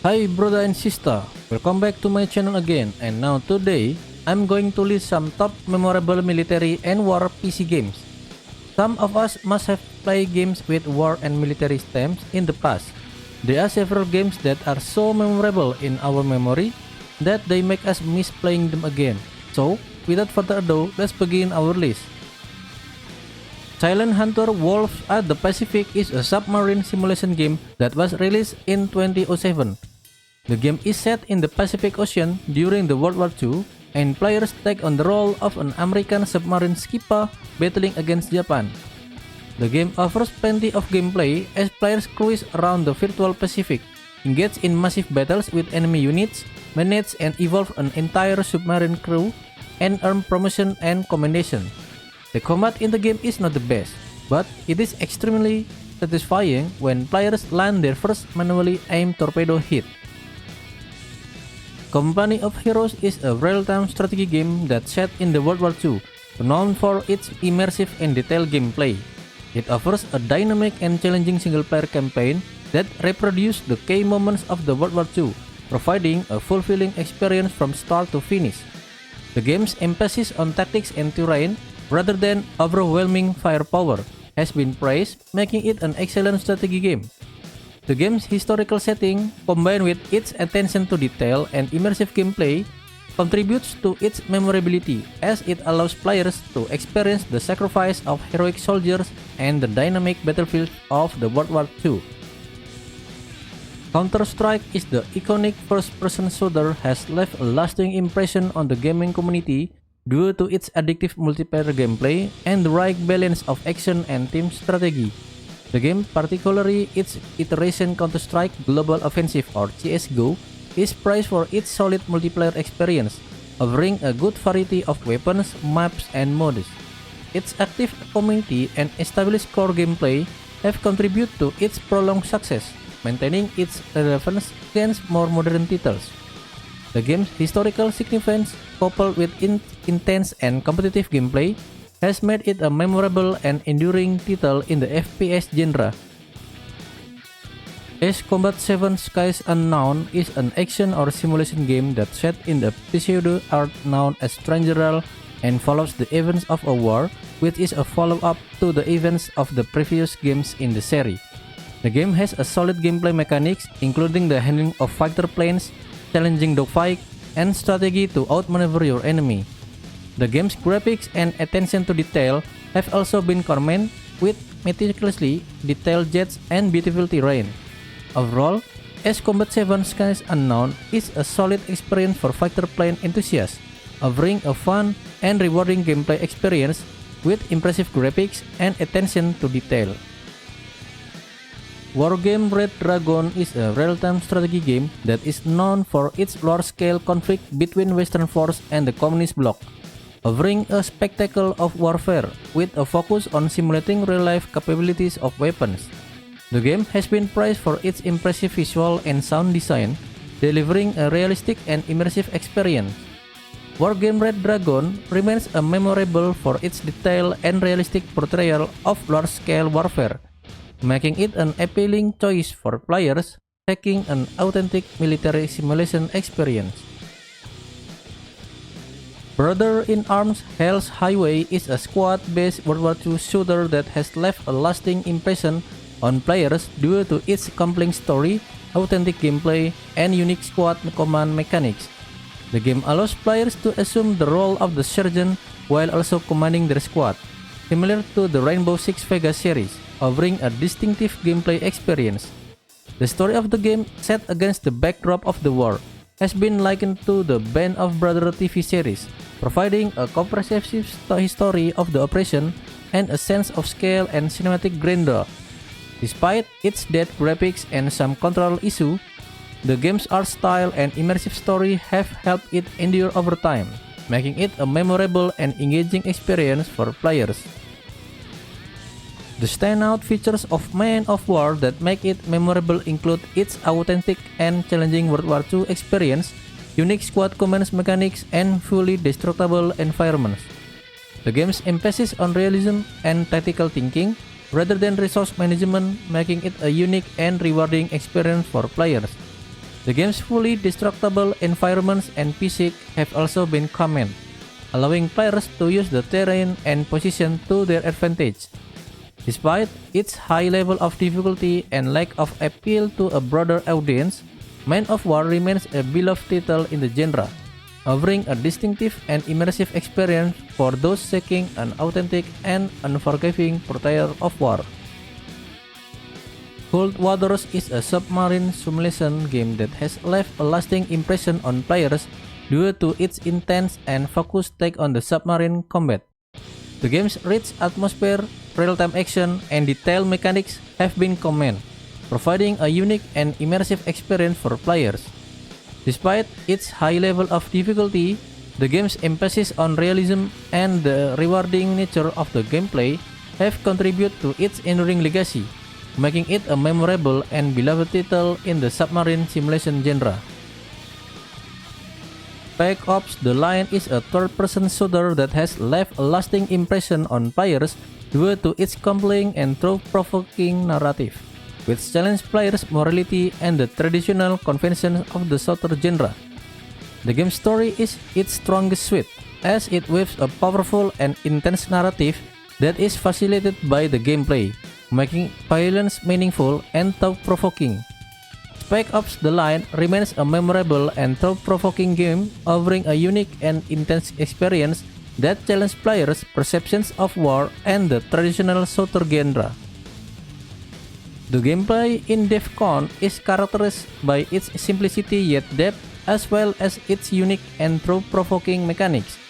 Hi brother and sister, welcome back to my channel again, and now today I'm going to list some top memorable military and war PC games. Some of us must have played games with war and military themes in the past. There are several games that are so memorable in our memory that they make us miss playing them again. So, without further ado, let's begin our list. Silent Hunter Wolves at the Pacific is a submarine simulation game that was released in 2007. The game is set in the Pacific Ocean during the World War II, and players take on the role of an American submarine skipper battling against Japan. The game offers plenty of gameplay as players cruise around the virtual Pacific, engage in massive battles with enemy units, manage and evolve an entire submarine crew, and earn promotion and commendation. The combat in the game is not the best, but it is extremely satisfying when players land their first manually aimed torpedo hit. Company of Heroes is a real-time strategy game that's set in the World War II, known for its immersive and detailed gameplay. It offers a dynamic and challenging single-player campaign that reproduces the key moments of the World War II, providing a fulfilling experience from start to finish. The game's emphasis on tactics and terrain, rather than overwhelming firepower, has been praised, making it an excellent strategy game. The game's historical setting, combined with its attention to detail and immersive gameplay, contributes to its memorability as it allows players to experience the sacrifice of heroic soldiers and the dynamic battlefield of the World War II. Counter-Strike is the iconic first-person shooter has left a lasting impression on the gaming community due to its addictive multiplayer gameplay and the right balance of action and team strategy. The game, particularly its iteration Counter-Strike Global Offensive or CSGO, is praised for its solid multiplayer experience, offering a good variety of weapons, maps, and modes. Its active community and established core gameplay have contributed to its prolonged success, maintaining its relevance against more modern titles. The game's historical significance, coupled with intense and competitive gameplay, has made it a memorable and enduring title in the FPS genre. Ace Combat 7 Skies Unknown is an action or simulation game that's set in the pseudo-Earth known as Strangerel and follows the events of a war, which is a follow-up to the events of the previous games in the series. The game has a solid gameplay mechanics, including the handling of fighter planes, challenging dogfight, and strategy to outmaneuver your enemy. The game's graphics and attention to detail have also been commended with meticulously detailed jets and beautiful terrain. Overall, Ace Combat 7 Skies Unknown is a solid experience for fighter plane enthusiasts, offering a fun and rewarding gameplay experience with impressive graphics and attention to detail. Wargame Red Dragon is a real-time strategy game that is known for its large-scale conflict between Western forces and the Communist bloc, offering a spectacle of warfare with a focus on simulating real-life capabilities of weapons. The game has been praised for its impressive visual and sound design, delivering a realistic and immersive experience. Wargame Red Dragon remains memorable for its detailed and realistic portrayal of large-scale warfare, making it an appealing choice for players seeking an authentic military simulation experience. Brother in Arms Hell's Highway is a squad-based World War II shooter that has left a lasting impression on players due to its compelling story, authentic gameplay, and unique squad command mechanics. The game allows players to assume the role of the sergeant while also commanding their squad, similar to the Rainbow Six Vegas series, offering a distinctive gameplay experience. The story of the game, set against the backdrop of the war, has been likened to the Band of Brothers TV series, providing a comprehensive history of the operation and a sense of scale and cinematic grandeur. Despite its dated graphics and some control issues, the game's art style and immersive story have helped it endure over time, making it a memorable and engaging experience for players. The standout features of Man of War that make it memorable include its authentic and challenging World War II experience, unique squad command mechanics, and fully destructible environments. The game's emphasis on realism and tactical thinking, rather than resource management, making it a unique and rewarding experience for players. The game's fully destructible environments and physics have also been commented, allowing players to use the terrain and position to their advantage. Despite its high level of difficulty and lack of appeal to a broader audience, Man of War remains a beloved title in the genre, offering a distinctive and immersive experience for those seeking an authentic and unforgiving portrayal of war. Cold Waters is a submarine simulation game that has left a lasting impression on players due to its intense and focused take on the submarine combat. The game's rich atmosphere, real-time action, and detailed mechanics have been commended, providing a unique and immersive experience for players. Despite its high level of difficulty, the game's emphasis on realism and the rewarding nature of the gameplay have contributed to its enduring legacy, making it a memorable and beloved title in the submarine simulation genre. Spec Ops: The Line is a third-person shooter that has left a lasting impression on players due to its compelling and thought-provoking narrative, which challenges players' morality and the traditional conventions of the shooter genre. The game's story is its strongest suit, as it weaves a powerful and intense narrative that is facilitated by the gameplay, making violence meaningful and thought-provoking. Spec Ops: The Line remains a memorable and thought-provoking game, offering a unique and intense experience that challenges players' perceptions of war and the traditional shooter genre. The gameplay in DEFCON is characterized by its simplicity yet depth, as well as its unique and thought-provoking mechanics.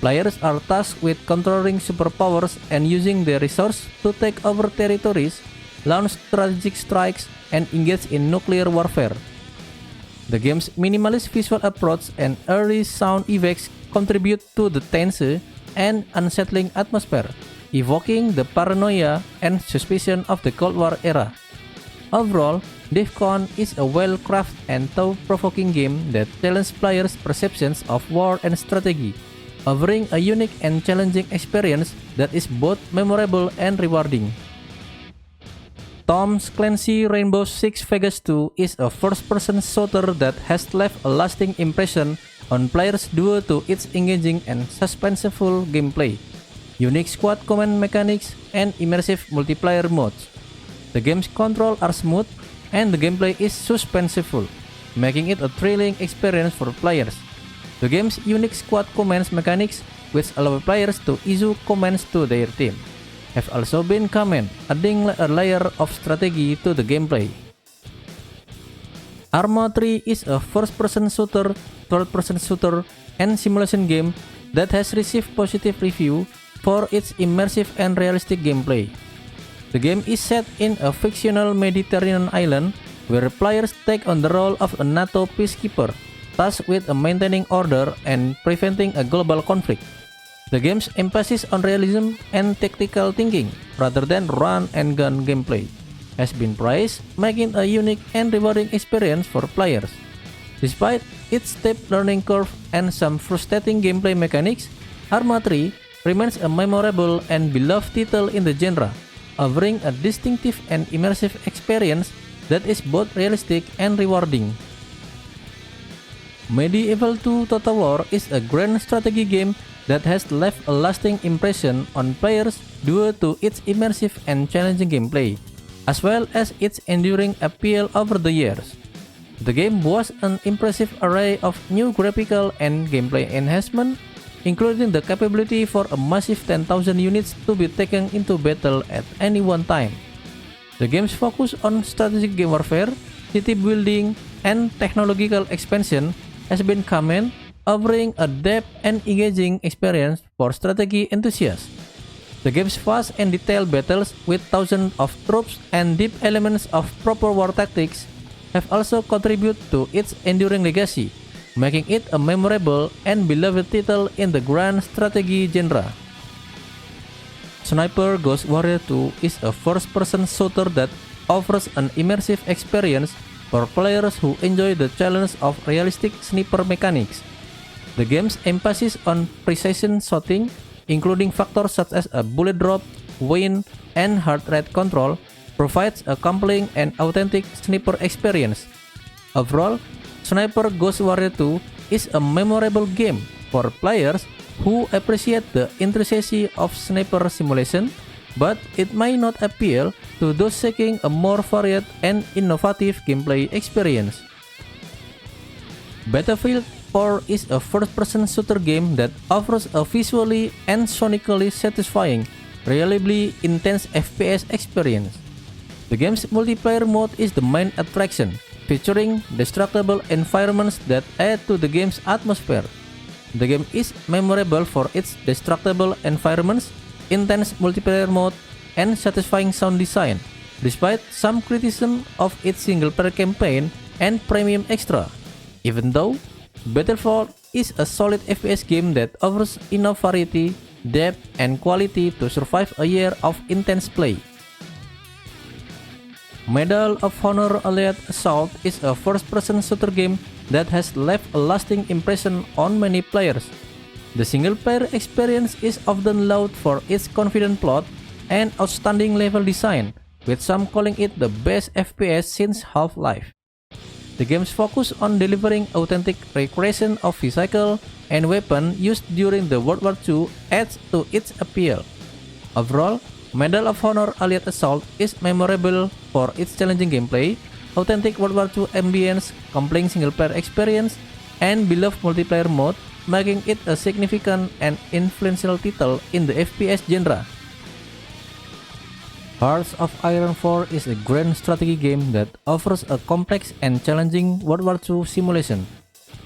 Players are tasked with controlling superpowers and using their resources to take over territories, launch strategic strikes, and engage in nuclear warfare. The game's minimalist visual approach and early sound effects contribute to the tense and unsettling atmosphere, evoking the paranoia and suspicion of the Cold War era. Overall, DEFCON is a well-crafted and thought-provoking game that challenges players' perceptions of war and strategy, offering a unique and challenging experience that is both memorable and rewarding. Tom Clancy Rainbow Six Vegas 2 is a first-person shooter that has left a lasting impression on players due to its engaging and suspenseful gameplay, unique squad command mechanics, and immersive multiplayer modes. The game's controls are smooth, and the gameplay is suspenseful, making it a thrilling experience for players. The game's unique squad commands mechanics, which allow players to issue commands to their team, have also been commended, adding a layer of strategy to the gameplay. Arma 3 is a first-person shooter, third-person shooter, and simulation game that has received positive reviews for its immersive and realistic gameplay. The game is set in a fictional Mediterranean island where players take on the role of a NATO peacekeeper, tasked with maintaining order and preventing a global conflict. The game's emphasis on realism and tactical thinking rather than run-and-gun gameplay has been praised, making a unique and rewarding experience for players. Despite its steep learning curve and some frustrating gameplay mechanics, Arma 3 remains a memorable and beloved title in the genre, offering a distinctive and immersive experience that is both realistic and rewarding. Medieval 2 Total War is a grand strategy game that has left a lasting impression on players due to its immersive and challenging gameplay, as well as its enduring appeal over the years. The game boasts an impressive array of new graphical and gameplay enhancements, including the capability for a massive 10,000 units to be taken into battle at any one time. The game's focus on strategic game warfare, city building, and technological expansion has been commended, offering a depth and engaging experience for strategy enthusiasts. The game's fast and detailed battles with thousands of troops and deep elements of proper war tactics have also contributed to its enduring legacy, making it a memorable and beloved title in the grand strategy genre. Sniper Ghost Warrior 2 is a first-person shooter that offers an immersive experience for players who enjoy the challenge of realistic sniper mechanics. The game's emphasis on precision shooting, including factors such as a bullet drop, wind, and heart rate control, provides a compelling and authentic sniper experience. Overall, Sniper Ghost Warrior 2 is a memorable game for players who appreciate the intricacy of sniper simulation, but it may not appeal to those seeking a more varied and innovative gameplay experience. Battlefield 4 is a first-person shooter game that offers a visually and sonically satisfying, reliably intense FPS experience. The game's multiplayer mode is the main attraction, featuring destructible environments that add to the game's atmosphere. The game is memorable for its destructible environments, intense multiplayer mode, and satisfying sound design, despite some criticism of its single-player campaign and premium extra. Even though Battlefield is a solid FPS game that offers enough variety, depth, and quality to survive a year of intense play. Medal of Honor Allied Assault is a first-person shooter game that has left a lasting impression on many players. The single-player experience is often lauded for its confident plot and outstanding level design, with some calling it the best FPS since Half-Life. The game's focus on delivering authentic recreation of vehicle and weapon used during the World War II adds to its appeal. Overall, Medal of Honor Allied Assault is memorable for its challenging gameplay, authentic World War II ambience, compelling single-player experience, and beloved multiplayer mode, making it a significant and influential title in the FPS genre. Hearts of Iron 4 is a grand strategy game that offers a complex and challenging World War II simulation.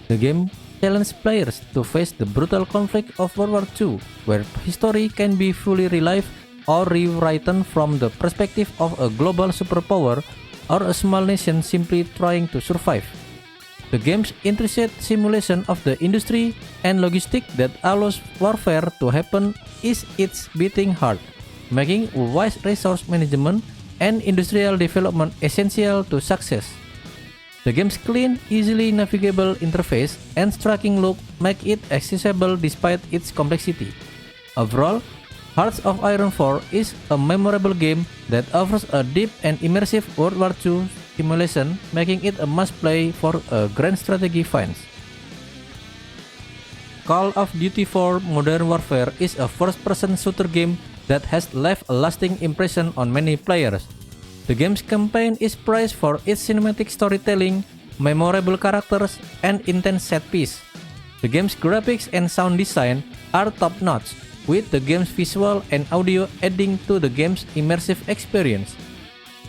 The game challenges players to face the brutal conflict of World War II, where history can be fully relived or rewritten from the perspective of a global superpower or a small nation simply trying to survive. The game's intricate simulation of the industry and logistics that allows warfare to happen is its beating heart, making wise resource management and industrial development essential to success. The game's clean, easily navigable interface and striking look make it accessible despite its complexity. Overall, Hearts of Iron 4 is a memorable game that offers a deep and immersive World War II simulation, making it a must-play for a grand strategy fans. Call of Duty 4 Modern Warfare is a first-person shooter game that has left a lasting impression on many players. The game's campaign is praised for its cinematic storytelling, memorable characters, and intense set piece. The game's graphics and sound design are top-notch, with the game's visual and audio adding to the game's immersive experience.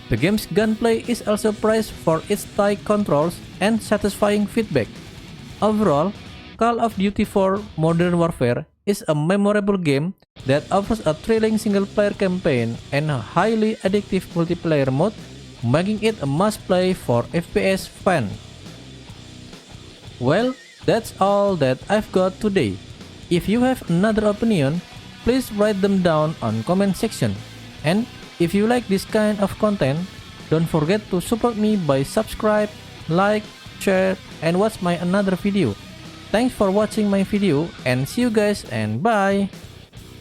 The game's gunplay is also praised for its tight controls and satisfying feedback. Overall, Call of Duty 4 Modern Warfare is a memorable game that offers a thrilling single-player campaign and a highly addictive multiplayer mode, making it a must-play for FPS fans. Well, that's all that I've got today. If you have another opinion, please write them down on comment section. And if you like this kind of content, don't forget to support me by subscribe, like, share, and watch my another video. Thanks for watching my video and see you guys and bye!